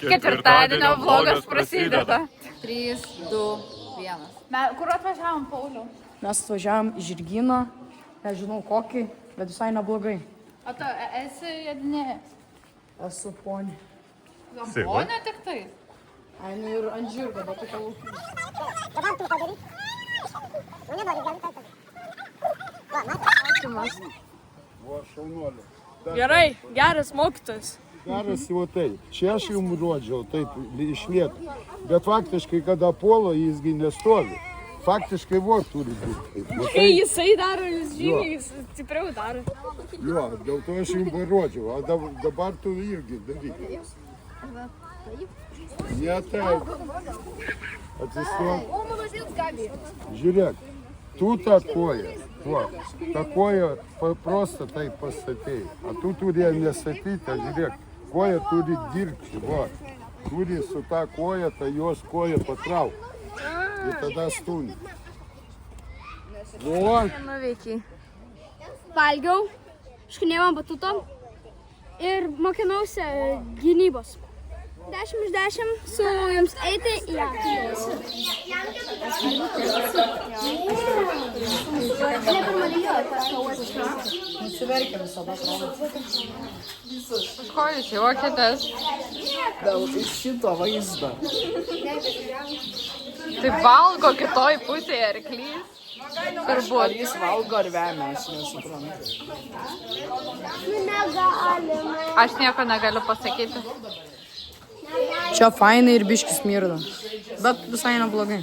Ketvirtadienio vlogas prasideda. 3, 2, 1. Kur atvažiavom, Pauliau? Mes atvažiavom į Žirgyną, nežinau kokį, bet visai neblogai. O tu esi jedinėjęs? Esu ponė. Zamponė tik tai? Ai, nu ir ant žirgo, bet tokia laukina. Gerai, geras mokytojas. Geras jau taip. Čia aš jums rodžiau, taip išlieka. Bet faktiškai, kada puolo, jisgi nestovi. Faktiškai vos turi būti. Kai jisai daro, jis žymiai stipriau daro. Jo, dėl to aš jums parodžiau. O dabar tu irgi daryk. Ne taip. Atsistok. Žiūrėk, tu tą koją. Ta koja просто taip pastatėjai. A tu turi nestatyti, žiūrėk. Koja turi dirbti, va. Turi su ta koja, ta jos koja patraukti. Ir tada stūni. O, Nuveikiai. Valgiau, škinėjau ant batuto ir mokinausi gynybos. 10 iš 10 su jums eiti į aktyvus. Nusiverkia visada, atrodo. Ko jūs juokitės? Dėl šito vaizdo. Tai valgo kitoj pusėje arklys. Ar jis valgo ar vemia, aš nesuprantu. Aš nieko negaliu pasakyti. Čia fainai ir biškis mirda. Bet visai neblogai.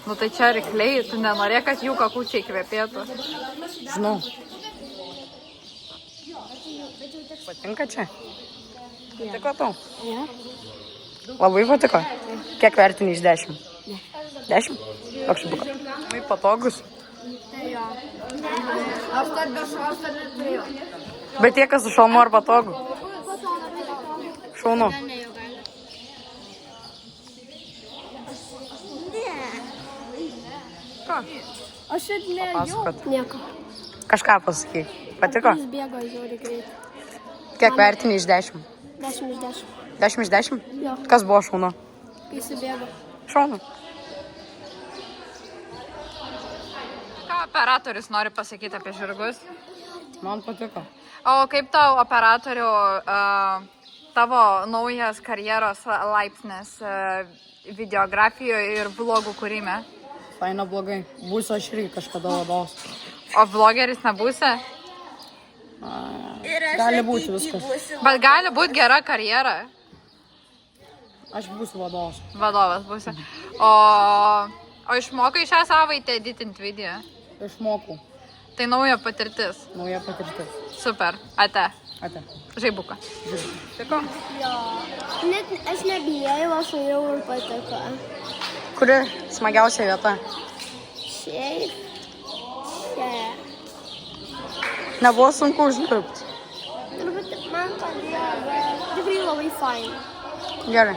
Nu tai čia arkliai, tu nenorė, kad jų kakučiai kvepėtų. Žinau. Patinka čia? Patiko tau? Labai patiko? Kiek vertini iš 10? 10? Toks buvo. Labai patogus. Bet tie, kas su šalmu ar patogu? Šaunu. Aš ir Papasakot. nieko. Kažką pasakyk. Patiko? Jis bėgo žiauriai greitai. Kiek vertini iš 10? 10 iš 10. 10 iš 10? Jo. Kas buvo šaunu? Kai jis bėgo. Šaunu. Ką operatorius nori pasakyti apie žirgus? Man patiko. O kaip tau operatorių tavo naujas karjeros laipsnis videografijoje ir vlogų kūrime? Tai neblogai. Būsiu aš irgi kažkada vadovas. O vlogeris nebūsi? Gali būti viskas. Bet gali būti gera karjera. Aš būsiu vadovas. Vadovas būsi. O išmokai šią savaitę editinti video? Išmokau. Tai nauja patirtis. Nauja patirtis. Super. Ate. Ate. Žaibuką. Tiko? Net aš nebijėjau, aš jau ir patiko. Kuri smagiausia vieta? Šiaip. Čia. Nebuvo sunku užlipti. Turbūt man padėjo, bet tikrai labai fain. Gerai.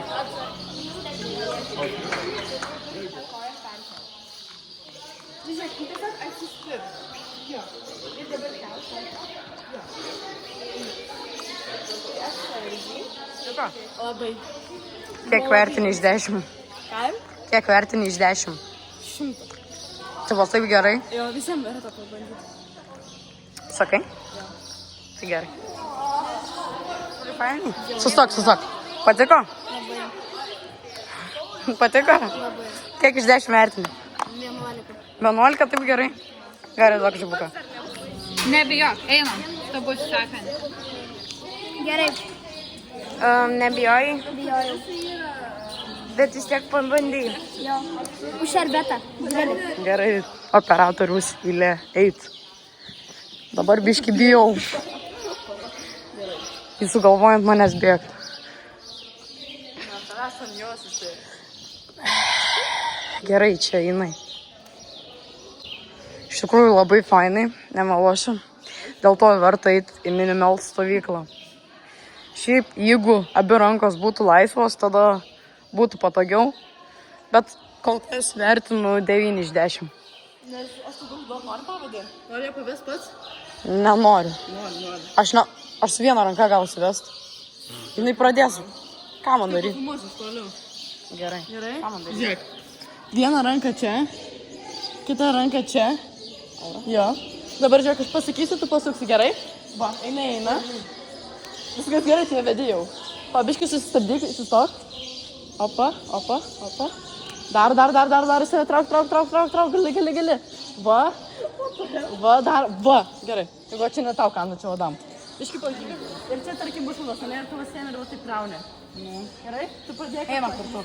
Labai. Kiek vertini iš 10? Ką? Kiek vertini iš 10? 100. Tai va taip gerai. Jo, visiems verta pabandyti. Sakai? Tai gerai. Fainai. Sustok. Patiko? Labai. Patiko? Labai. Kiek iš 10 vertini? 11. 11, taip gerai. Gerai, duok žaibuką. Nebijok, einam. Tu būsi sekant. Gerai. Nebijojai, Bijojau. bet vis tiek pabandai. Jo. Už šerbetą. Didelį. Gerai, operatorius eilė eit. Dabar biški bijau. Jis sugalvojant manęs bėgti. Gerai, čia jinai. Iš tikrųjų labai fainai, nemeluosiu. Dėl to verta eiti į Minimelt stovyklą. Šiaip, jeigu abi rankos būtų laisvos, tada būtų patogiau. Bet kol kas vertinu 9 iš 10. Nes aš tu daug nori pavadinti. Nori pavės pats? Nenoriu. Aš su viena ranka gal suvest. Jinai pradės Ką man daryti? Filmuosiu iš toliau. Gerai. Gerai? Ką man daryti? Žiūrėk. Vieną ranką čia, kitą ranką čia. Jo. Dabar žiūrėk, aš pasakysiu, tu pasuksi, gerai? Va, eina. Viskas gerai, čia vedi jau. Pabiškai susistabdyk, sustok. Opa. Dar, gali. Va. Gerai. Jeigu čia ne tau, ką, nu čia vadam. Biškai pažiūrėk. Ir čia, tarkim, bus šulas, ne? Ir tu vasėmė ir va taip raunė. Gerai? Tu padėk. Eina kartu.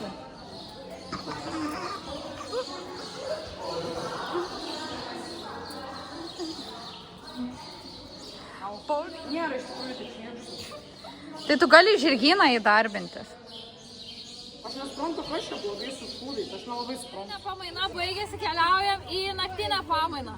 Nėra iš tikrųjų taip nėra. Tai tu gali žirgyną įdarbintis. Aš nesprantu, kas čia blogai su kūdais. Aš nelabai suprantu. Pamaina baigėsi, keliaujam į naktinę pamainą.